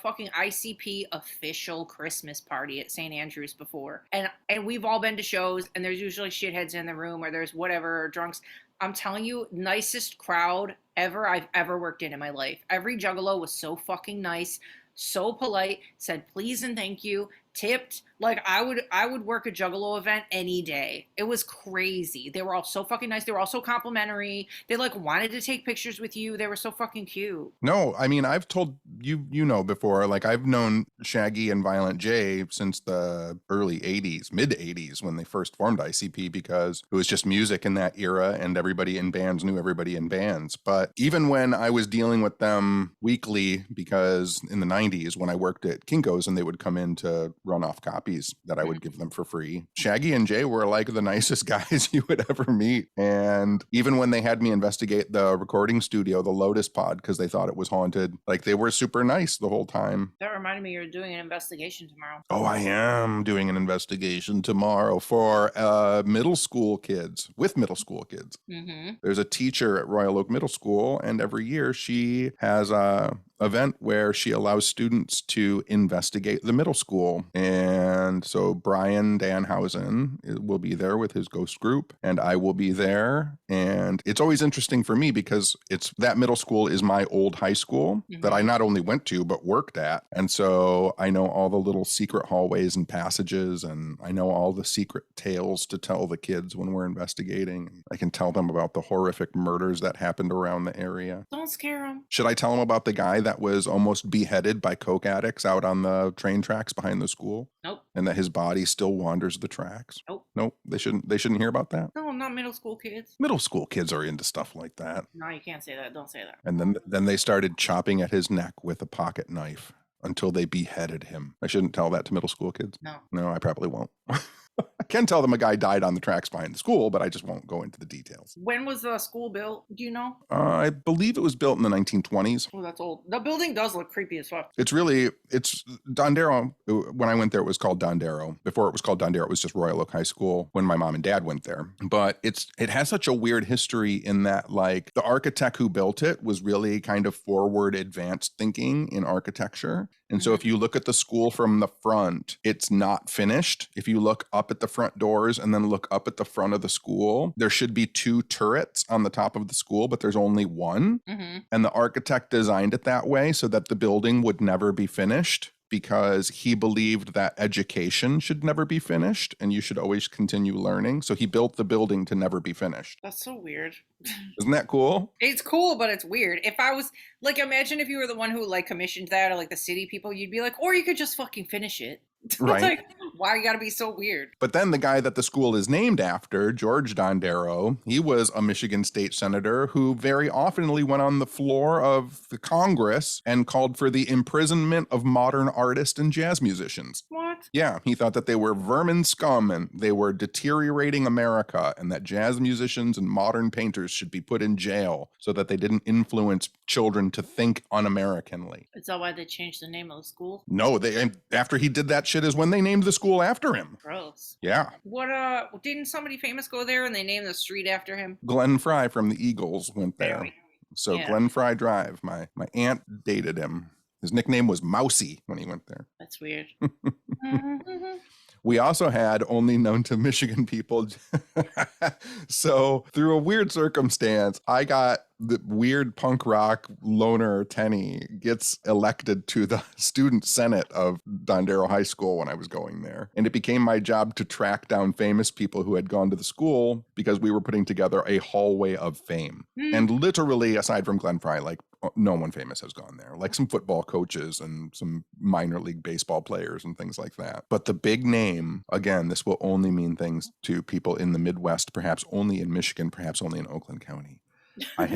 fucking ICP official Christmas party at St. Andrews before. And we've all been to shows and there's usually shitheads in the room or there's whatever, drunks. I'm telling you, nicest crowd I've ever worked in my life. Every Juggalo was so fucking nice, so polite, said please and thank you, tipped. Like, I would work a Juggalo event any day. It was crazy. They were all so fucking nice. They were all so complimentary. They like wanted to take pictures with you. They were so fucking cute. No, I mean, I've told you know before, like I've known Shaggy and Violent J since the early 80s, mid 80s when they first formed ICP, because it was just music in that era and everybody in bands knew everybody in bands. But even when I was dealing with them weekly, because in the 90s when I worked at Kinko's and they would come in to run off copies that I would give them for free, Shaggy and Jay were like the nicest guys you would ever meet. And even when they had me investigate the recording studio, the Lotus Pod, because they thought it was haunted, like they were super nice the whole time. That reminded me you're doing an investigation tomorrow. Oh, I am doing an investigation tomorrow for middle school kids, with middle school kids. Mm-hmm. There's a teacher at Royal Oak Middle School, and every year she has a event where she allows students to investigate the middle school. And so Brian Danhausen will be there with his ghost group, and I will be there. And it's always interesting for me because that middle school is my old high school that I not only went to, but worked at. And so I know all the little secret hallways and passages, and I know all the secret tales to tell the kids when we're investigating. I can tell them about the horrific murders that happened around the area. Don't scare them. Should I tell them about the guy that was almost beheaded by coke addicts out on the train tracks behind the school? Nope. And that his body still wanders the tracks? Nope. Nope. They shouldn't hear about that. No, not middle school kids. Middle school kids are into stuff like that. No, you can't say that. Don't say that. And then they started chopping at his neck with a pocket knife until they beheaded him. I shouldn't tell that to middle school kids. No, I probably won't. I can tell them a guy died on the tracks behind the school, but I just won't go into the details. When was the school built? Do you know? I believe it was built in the 1920s. Oh, that's old. The building does look creepy as fuck. It's Dondero. When I went there, it was called Dondero. Before it was called Dondero, it was just Royal Oak High School when my mom and dad went there. But it has such a weird history in that, like, the architect who built it was really kind of forward advanced thinking in architecture. And so if you look at the school from the front, it's not finished. If you look up at the front doors and then look up at the front of the school, there should be 2 turrets on the top of the school, but there's only one. And the architect designed it that way so that the building would never be finished, because he believed that education should never be finished and you should always continue learning. So he built the building to never be finished. That's so weird. Isn't that cool? It's cool, but it's weird. If I was, like, imagine if you were the one who, like, commissioned that, or, like, the city people, you'd be like, or you could just fucking finish it. Right. Like, why you gotta be so weird? But then the guy that the school is named after, George Dondero, he was a Michigan state senator who very oftenly went on the floor of the Congress and called for the imprisonment of modern artists and jazz musicians. What? Yeah, he thought that they were vermin scum and they were deteriorating America, and that jazz musicians and modern painters should be put in jail so that they didn't influence children to think un-Americanly. Is that why they changed the name of the school? No, after he did that shit is when they named the school after him. Gross. Yeah. What, didn't somebody famous go there and they named the street after him? Glenn Fry from the Eagles went there. Very. So Yeah. Glenn Fry Drive, my aunt dated him. His nickname was Mousy when he went there. That's weird. We also had, only known to Michigan people. So through a weird circumstance, I got the weird punk rock loner Tenny gets elected to the student senate of Dondero High School when I was going there. And it became my job to track down famous people who had gone to the school because we were putting together a hallway of fame. And literally, aside from Glenn Fry, like, no one famous has gone there, like some football coaches and some minor league baseball players and things like that. But the big name, again, this will only mean things to people in the Midwest, perhaps only in Michigan, perhaps only in Oakland County. I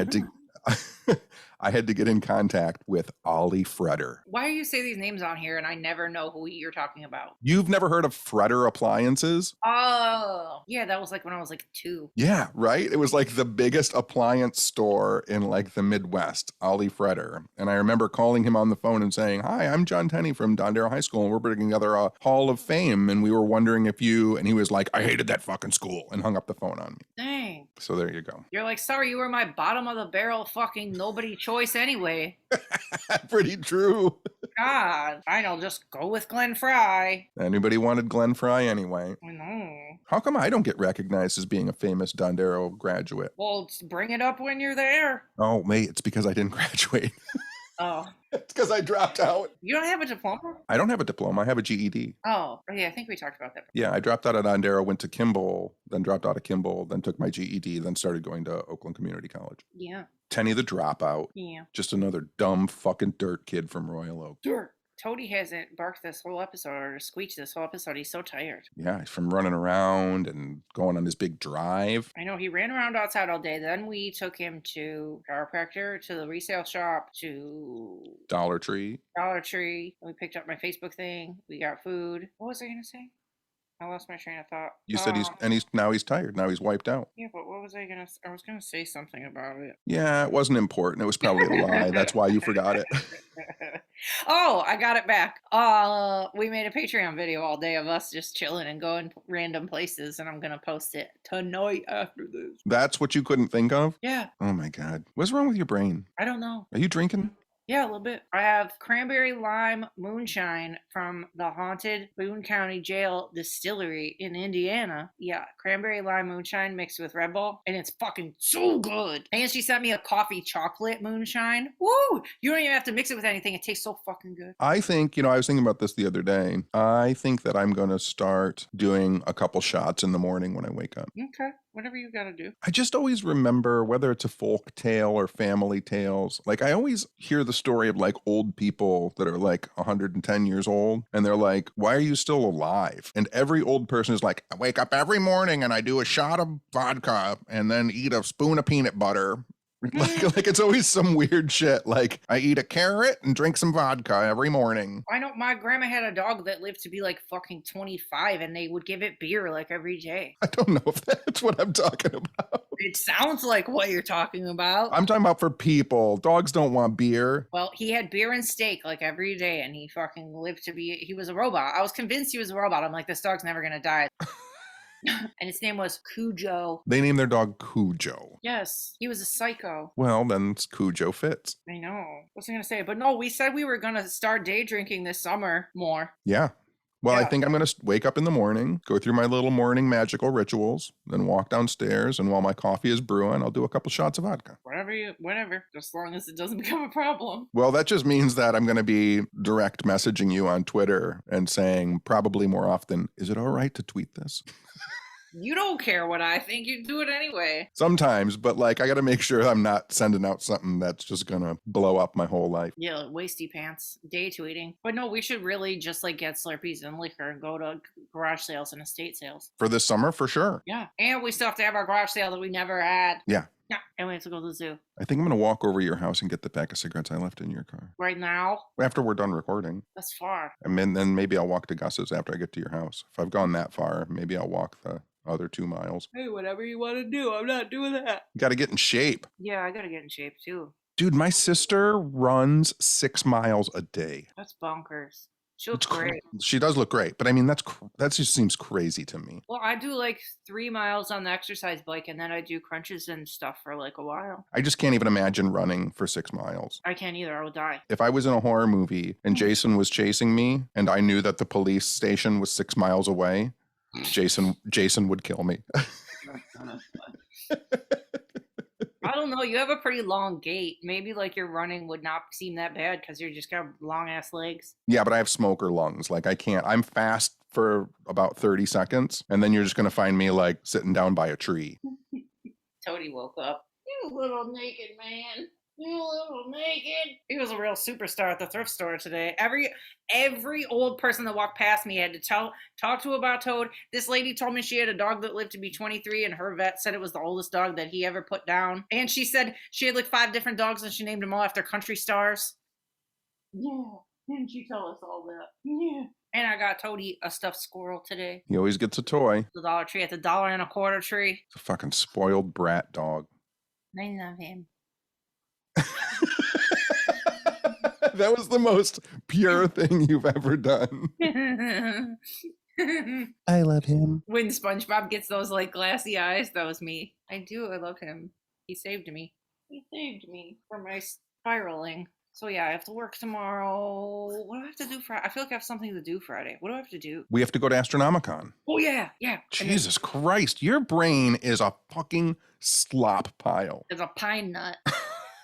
had to get in contact with Ollie Fretter. Why do you say these names on here and I never know who you're talking about? You've never heard of Fretter Appliances? Oh, yeah, that was like when I was like 2. Yeah, right? It was like the biggest appliance store in like the Midwest, Ollie Fretter. And I remember calling him on the phone and saying, "Hi, I'm John Tenney from Dondero High School, and we're putting together a Hall of Fame, and we were wondering if you," and he was like, "I hated that fucking school," and hung up the phone on me. Dang. So there you go. You're like, sorry, you were my bottom of the barrel fucking nobody choice anyway. Pretty true. God, fine, I'll just go with Glenn Fry. Anybody wanted Glenn Fry anyway. I know. How come I don't get recognized as being a famous Dondero graduate? Well, bring it up when you're there. Oh, mate, it's because I didn't graduate. Oh. It's because I dropped out. You don't have a diploma? I don't have a diploma. I have a GED. Oh, yeah, I think we talked about that. Yeah, I dropped out of Dondero, went to Kimball, then dropped out of Kimball, then took my GED, then started going to Oakland Community College. Yeah. Tenny the Dropout. Yeah. Just another dumb fucking dirt kid from Royal Oak. Sure. Toady hasn't barked this whole episode or squeaked this whole episode. He's so tired. Yeah, he's from running around and going on his big drive. I know, he ran around outside all day. Then we took him to chiropractor, to the resale shop, to Dollar Tree. Dollar Tree. We picked up my Facebook thing. We got food. What was I going to say? I lost my train of thought. You said he's tired. Now he's wiped out. Yeah, but what was I going to... I was going to say something about it. Yeah, it wasn't important. It was probably a lie. That's why you forgot it. Oh, I got it back. We made a Patreon video all day of us just chilling and going random places, and I'm going to post it tonight after this. That's what you couldn't think of? Yeah. Oh my God. What's wrong with your brain? I don't know. Are you drinking? Yeah, a little bit. I have cranberry lime moonshine from the haunted Boone County Jail distillery in Indiana. Yeah, cranberry lime moonshine mixed with Red Bull, and it's fucking so good. And she sent me a coffee chocolate moonshine. Woo! You don't even have to mix it with anything. It tastes so fucking good. I think, I was thinking about this the other day. I think that I'm going to start doing a couple shots in the morning when I wake up. Okay. Whatever you gotta do. I just always remember, whether it's a folk tale or family tales, like I always hear the story of like old people that are like 110 years old and they're like, why are you still alive? And every old person is like, I wake up every morning and I do a shot of vodka and then eat a spoon of peanut butter. Like it's always some weird shit. Like I eat a carrot and drink some vodka every morning. I know my grandma had a dog that lived to be like fucking 25 and they would give it beer like every day. I don't know if that's what I'm talking about. It sounds like what you're talking about. I'm talking about for people. Dogs don't want beer. Well, he had beer and steak like every day and he fucking lived to be, he was a robot. I was convinced he was a robot. I'm like, this dog's never gonna die. And his name was Cujo. They named their dog Cujo. Yes, he was a psycho. Well, then Cujo fits. I know. What was I gonna say? But no, we said we were gonna start day drinking this summer more. Yeah. Well, I Yeah. think I'm going to wake up in the morning, go through my little morning magical rituals, then walk downstairs. And while my coffee is brewing, I'll do a couple shots of vodka. Whatever, just as long as it doesn't become a problem. Well, that just means that I'm going to be direct messaging you on Twitter and saying probably more often, is it all right to tweet this? You don't care what I think. You do it anyway. Sometimes, but like I got to make sure I'm not sending out something that's just going to blow up my whole life. Yeah, like wasty pants, day tweeting. But no, we should really just like get Slurpees and liquor and go to garage sales and estate sales. For this summer, for sure. Yeah. And we still have to have our garage sale that we never had. Yeah. Yeah. And we have to go to the zoo. I think I'm going to walk over to your house and get the pack of cigarettes I left in your car. Right now? After we're done recording. That's far. And then maybe I'll walk to Gus's after I get to your house. If I've gone that far, maybe I'll walk the other 2 miles. Hey, whatever you want to do. I'm not doing that. Got to get in shape. Yeah, I gotta get in shape too. Dude, my sister runs 6 miles a day. That's bonkers. She looks great. She does look great, but I mean, that just seems crazy to me. Well, I do like 3 miles on the exercise bike and then I do crunches and stuff for like a while. I just can't even imagine running for 6 miles. I can't either. I will die. If I was in a horror movie and Jason was chasing me and I knew that the police station was 6 miles away, Jason would kill me. I don't know. You have a pretty long gait. Maybe like your running would not seem that bad because you just got long ass legs. Yeah, but I have smoker lungs. Like I can't. I'm fast for about 30 seconds, and then you're just gonna find me like sitting down by a tree. Toady woke up. You little naked man. You little naked. He was a real superstar at the thrift store today. Every old person that walked past me had to talk to about Toad. This lady told me she had a dog that lived to be 23 and her vet said it was the oldest dog that he ever put down. And she said she had like 5 different dogs and she named them all after country stars. Yeah, didn't you tell us all that? Yeah. And I got Toady a stuffed squirrel today. He always gets a toy. The Dollar Tree at the $1.25 tree. It's a fucking spoiled brat dog. I love him. That was the most pure thing you've ever done. I love him. When SpongeBob gets those like glassy eyes, that was me. I do. I love him. He saved me. He saved me from my spiraling. So yeah, I have to work tomorrow. What do I have to do Friday? I feel like I have something to do Friday. What do I have to do? We have to go to Astronomicon. Oh yeah. Jesus Christ, your brain is a fucking slop pile. There's a pine nut.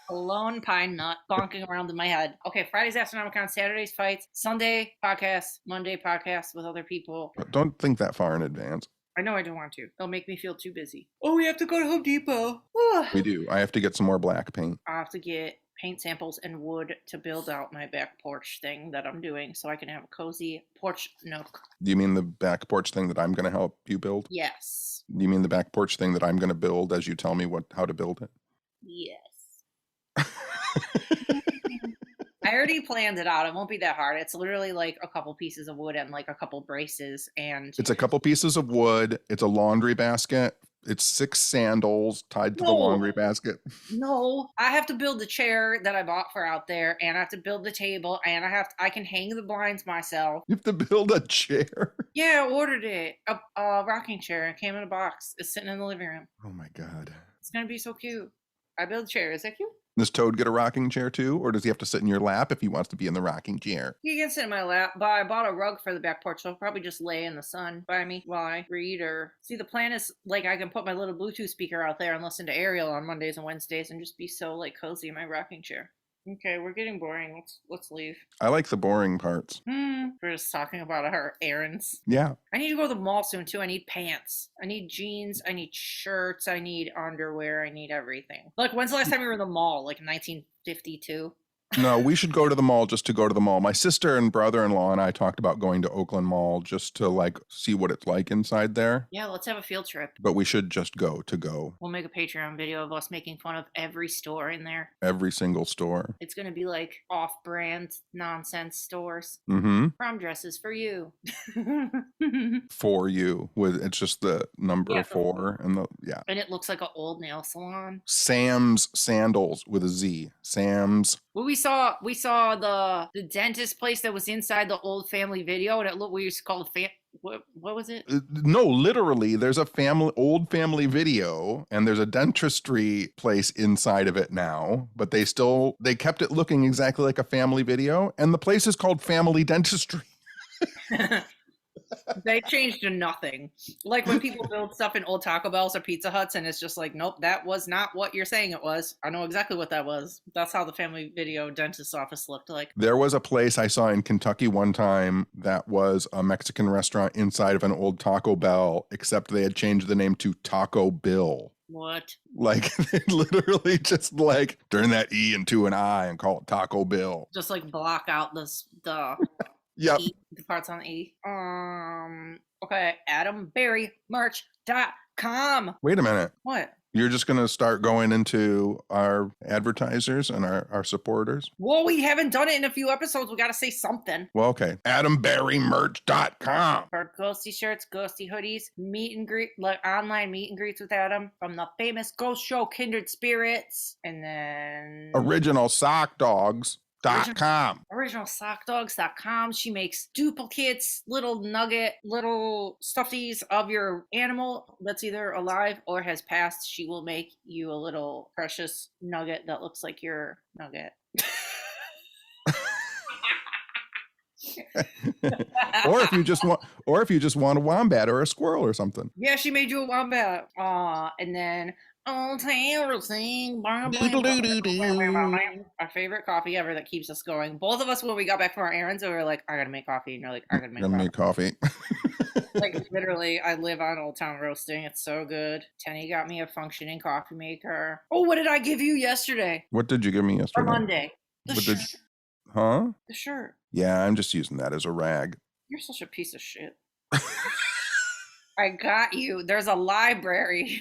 A lone pine nut bonking around in my head. Okay, Friday's Astronomicon, Saturday's fights, Sunday podcast, Monday podcast with other people. But don't think that far in advance. I know I don't want to. It'll make me feel too busy. Oh, we have to go to Home Depot. We do. I have to get some more black paint. I have to get paint samples and wood to build out my back porch thing that I'm doing so I can have a cozy porch nook. Do you mean the back porch thing that I'm going to help you build? Yes. Do you mean the back porch thing that I'm going to build as you tell me how to build it? Yes. I already planned it out. It won't be that hard. It's literally like a couple pieces of wood and like a couple braces and It's a couple pieces of wood. It's a laundry basket. It's 6 sandals tied to the No. laundry basket. No, I have to build the chair that I bought for out there, and I have to build the table, and I can hang the blinds myself. You have to build a chair. Yeah, I ordered it. A rocking chair. It came in a box. It's sitting in the living room. Oh my God. It's gonna be so cute. I built a chair. Is that cute? Does Toad get a rocking chair too? Or does he have to sit in your lap if he wants to be in the rocking chair? He can sit in my lap, but I bought a rug for the back porch, so I'll probably just lay in the sun by me while I read or... See, the plan is, like, I can put my little Bluetooth speaker out there and listen to Ariel on Mondays and Wednesdays and just be so, like, cozy in my rocking chair. Okay, we're getting boring. Let's leave. I like the boring parts. We're just talking about our errands. Yeah. I need to go to the mall soon too. I need pants. I need jeans. I need shirts. I need underwear. I need everything. Like, when's the last time we were in the mall? Like 1952? No, we should go to the mall just to go to the mall. My sister and brother-in-law and I talked about going to Oakland Mall just to like see what it's like inside there. Yeah, let's have a field trip. But we should just go to go. We'll make a Patreon video of us making fun of every store in there. Every single store. It's going to be like off-brand nonsense stores. Mm-hmm. Prom dresses for you. For you. It's just the number 4 and the And it looks like an old nail salon. Sam's Sandals with a Z. Sam's. Well, we saw the dentist place that was inside the old family video, and it looked, we used to call it what was it? No, literally, there's a old family video, and there's a dentistry place inside of it now, but they kept it looking exactly like a family video, and the place is called Family Dentistry. They changed to nothing. Like when people build stuff in old Taco Bells or Pizza Huts, and it's just like, nope, that was not what you're saying it was. I know exactly what that was. That's how the family video dentist's office looked like. There was a place I saw in Kentucky one time that was a Mexican restaurant inside of an old Taco Bell, except they had changed the name to Taco Bill. What? Like, they literally just like turn that E into an I and call it Taco Bill. Just like block out the Yep. The parts on E. Okay, AdamBerryMerch.com. Wait a minute. What? You're just going to start going into our advertisers and our supporters? Well, we haven't done it in a few episodes. We got to say something. Well, okay. AdamBerryMerch.com. For ghosty shirts, ghosty hoodies, meet and greet, like online meet and greets with Adam from the famous ghost show Kindred Spirits. And then Original Sock Dogs. OriginalSockDogs.com. She makes duplicates, little stuffies of your animal that's either alive or has passed. She will make you a little precious nugget that looks like your nugget. or if you just want a wombat or a squirrel or something. Yeah, she made you a wombat. And then our favorite coffee ever that keeps us going. Both of us, when we got back from our errands, we were like, I gotta make coffee. And you're like, I gotta make coffee. Like, literally, I live on Old Town Roasting. It's so good. Tenny got me a functioning coffee maker. Oh, what did I give you yesterday? What did you give me yesterday? Or Monday. The shirt. Huh? The shirt. Yeah, I'm just using that as a rag. You're such a piece of shit. I got you. There's a library.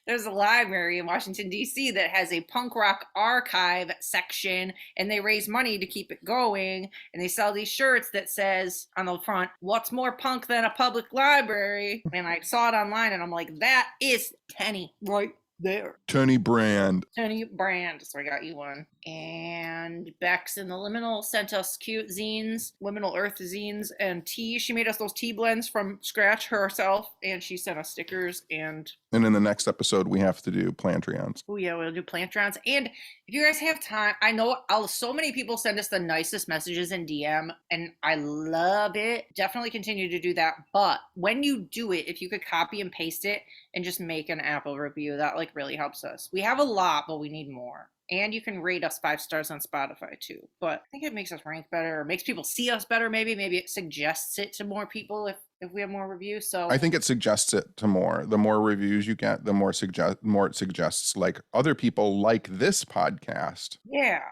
There's a library in Washington, D.C. that has a punk rock archive section, and they raise money to keep it going. And they sell these shirts that says on the front, "What's more punk than a public library?" And I saw it online, and I'm like, that is Tenny right there. Tenny brand. Tenny brand. So I got you one. And Bex in the Liminal sent us cute zines, Liminal Earth zines, and tea. She made us those tea blends from scratch herself, and she sent us stickers. And in the next episode, we have to do Plantrons. Oh yeah, we'll do Plantrons. And if you guys have time, I know so many people send us the nicest messages in DM, and I love it. Definitely continue to do that. But when you do it, if you could copy and paste it and just make an Apple review, that like really helps us. We have a lot, but we need more. And you can rate us 5 stars on Spotify too. But I think it makes us rank better, or makes people see us better. Maybe it suggests it to more people if we have more reviews. So I think it suggests it to more. The more reviews you get, the more it suggests like other people like this podcast. Yeah.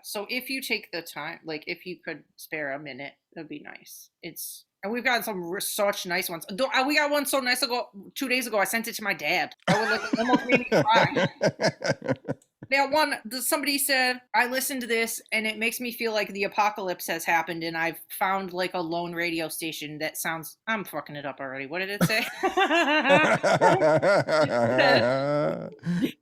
So if you take the time, like if you could spare a minute, that'd be nice. And we've got such nice ones. We got one so nice 2 days ago. I sent it to my dad. I would almost made me cry. Now, somebody said, I listened to this and it makes me feel like the apocalypse has happened and I've found like a lone radio station that sounds, I'm fucking it up already. What did it say?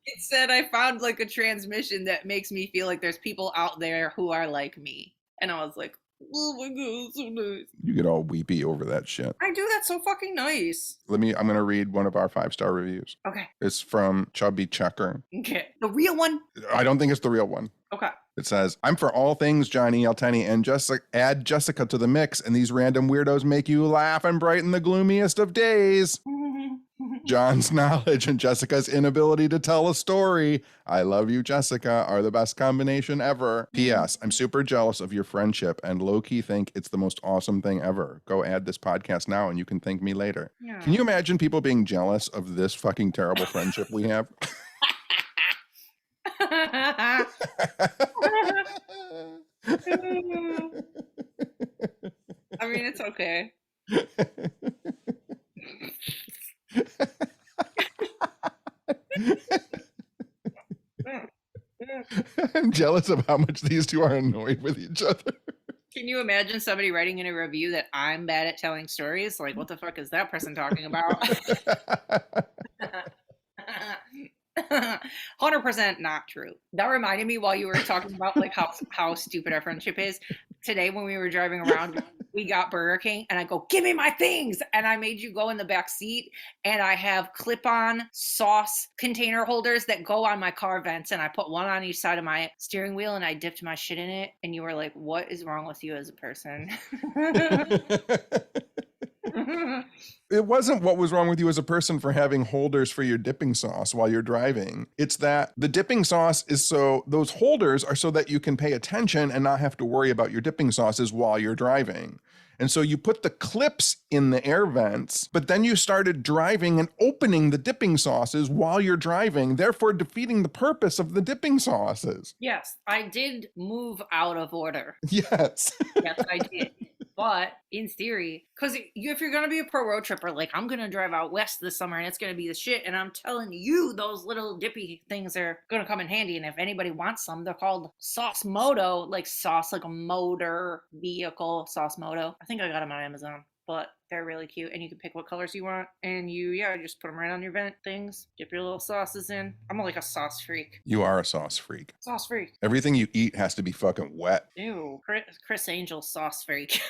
It said, I found like a transmission that makes me feel like there's people out there who are like me. And I was like, oh my God, so nice. You get all weepy over that shit. I do. That's so fucking nice. I'm going to read one of our 5-star reviews. Okay. It's from Chubby Checker. Okay. The real one? I don't think it's the real one. Okay. It says, I'm for all things Johnny Eltenny and just add Jessica to the mix, and these random weirdos make you laugh and brighten the gloomiest of days. John's knowledge and Jessica's inability to tell a story. I love you, Jessica, are the best combination ever. P.S. I'm super jealous of your friendship and low-key think it's the most awesome thing ever. Go add this podcast now and you can thank me later. Yeah. Can you imagine people being jealous of this fucking terrible friendship we have? I mean, it's okay. I'm jealous of how much these two are annoyed with each other. Can you imagine somebody writing in a review that I'm bad at telling stories? Like, what the fuck is that person talking about? 100% not true. That reminded me while you were talking about like how stupid our friendship is. Today when we were driving around, we got Burger King and I go, give me my things. And I made you go in the back seat and I have clip-on sauce container holders that go on my car vents and I put one on each side of my steering wheel and I dipped my shit in it. And you were like, what is wrong with you as a person? It wasn't what was wrong with you as a person for having holders for your dipping sauce while you're driving. It's that the dipping sauce is so, those holders are so that you can pay attention and not have to worry about your dipping sauces while you're driving. And so you put the clips in the air vents, but then you started driving and opening the dipping sauces while you're driving, therefore defeating the purpose of the dipping sauces. Yes, I did move out of order. Yes. Yes, I did. But in theory, because if you're going to be a pro road tripper, like I'm going to drive out west this summer and it's going to be the shit. And I'm telling you, those little dippy things are going to come in handy. And if anybody wants some, they're called Sauce Moto, like sauce, like a motor vehicle, Sauce Moto. I think I got them on Amazon, but they're really cute. And you can pick what colors you want. And you just put them right on your vent things. Dip your little sauces in. I'm like a sauce freak. You are a sauce freak. Sauce freak. Everything you eat has to be fucking wet. Ew. Chris Angel sauce freak.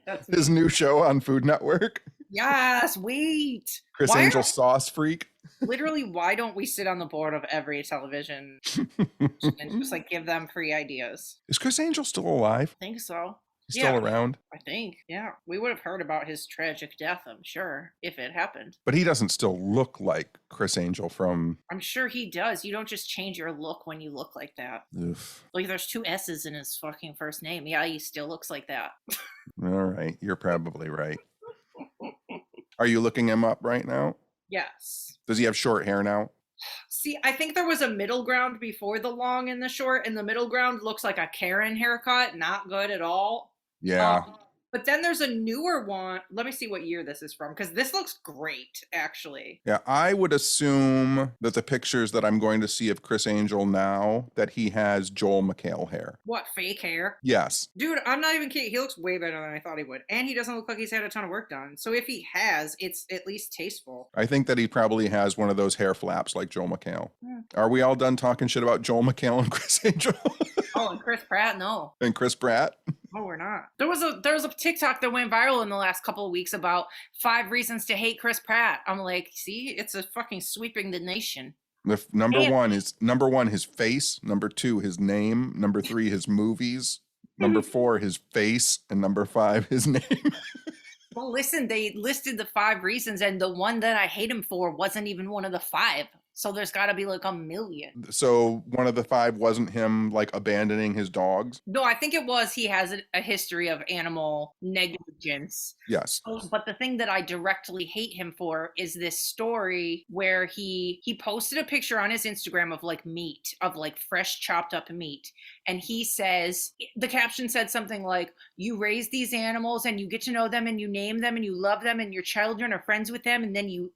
That's His new show on Food Network. Yes, wait. Chris Angel sauce freak. Literally, why don't we sit on the board of every television and just like give them free ideas? Is Chris Angel still alive? I think so. He's still around? I think. Yeah. We would have heard about his tragic death, I'm sure, if it happened. But he doesn't still look like Chris Angel from... I'm sure he does. You don't just change your look when you look like that. Oof. Like there's 2 S's in his fucking first name. Yeah, he still looks like that. All right. You're probably right. Are you looking him up right now? Yes. Does he have short hair now? See, I think there was a middle ground before the long and the short, and the middle ground looks like a Karen haircut. Not good at all. Yeah. But then there's a newer one. Let me see what year this is from, because this looks great, actually. Yeah, I would assume that the pictures that I'm going to see of Chris Angel now, that he has Joel McHale hair. What, fake hair? Yes. Dude, I'm not even kidding. He looks way better than I thought he would. And he doesn't look like he's had a ton of work done. So if he has, it's at least tasteful. I think that he probably has one of those hair flaps like Joel McHale. Yeah. Are we all done talking shit about Joel McHale and Chris Angel? Oh, and Chris Pratt? No. And Chris Pratt? No, we're not. There was a TikTok that went viral in the last couple of weeks about 5 reasons to hate Chris Pratt. I'm like, see, it's a fucking sweeping the nation. Number one, his face. Number 2, his name. Number 3, his movies. Number 4, his face. And number 5, his name. Well, listen, they listed the 5 reasons, and the one that I hate him for wasn't even one of the 5. So there's got to be like a million. So one of the 5 wasn't him like abandoning his dogs? No, I think it was he has a history of animal negligence. Yes. But the thing that I directly hate him for is this story where he posted a picture on his Instagram of like meat, of like fresh chopped up meat. And he says, the caption said something like, you raise these animals and you get to know them and you name them and you love them and your children are friends with them and then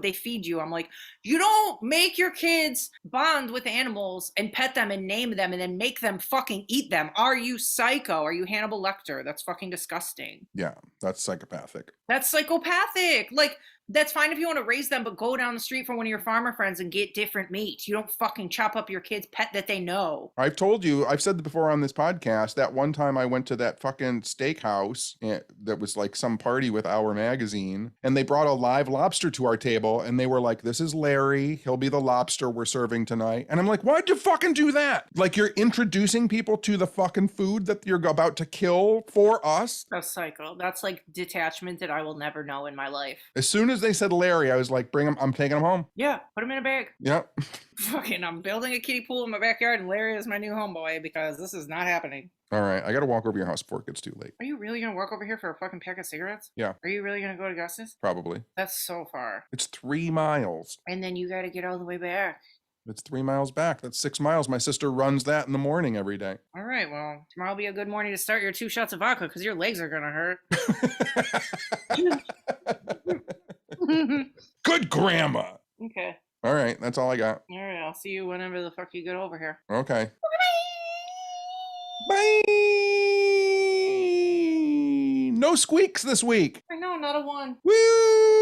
they feed you. I'm like, you don't make your kids bond with animals and pet them and name them and then make them fucking eat them. Are you psycho? Are you Hannibal Lecter? That's fucking disgusting. Yeah, that's psychopathic. That's psychopathic. Like, That's fine if you want to raise them, but go down the street from one of your farmer friends and get different meat. You don't fucking chop up your kid's pet that they know. I've told you, I've said before on this podcast, that one time I went to that fucking steakhouse that was like some party with Our Magazine, and they brought a live lobster to our table, and they were like, this is Larry. He'll be the lobster we're serving tonight. And I'm like, why'd you fucking do that? Like, you're introducing people to the fucking food that you're about to kill for us? That's psycho. That's like detachment that I will never know in my life. As soon as they said Larry, I was like, bring him, I'm taking him home. Yeah, put him in a bag. Yep. Fucking, I'm building a kiddie pool in my backyard, and Larry is my new homeboy because this is not happening. All right, I gotta walk over your house before it gets too late. Are you really gonna walk over here for a fucking pack of cigarettes? Yeah. Are you really gonna go to Gus's? Probably. That's so far. It's 3 miles. And then you gotta get all the way back. It's 3 miles back. That's 6 miles. My sister runs that in the morning every day. All right, well, tomorrow will be a good morning to start your 2 shots of vodka because your legs are gonna hurt. Good grandma. Okay. All right, that's all I got. All right, I'll see you whenever the fuck you get over here. Okay. Bye. No squeaks this week. I know, not a one. Woo!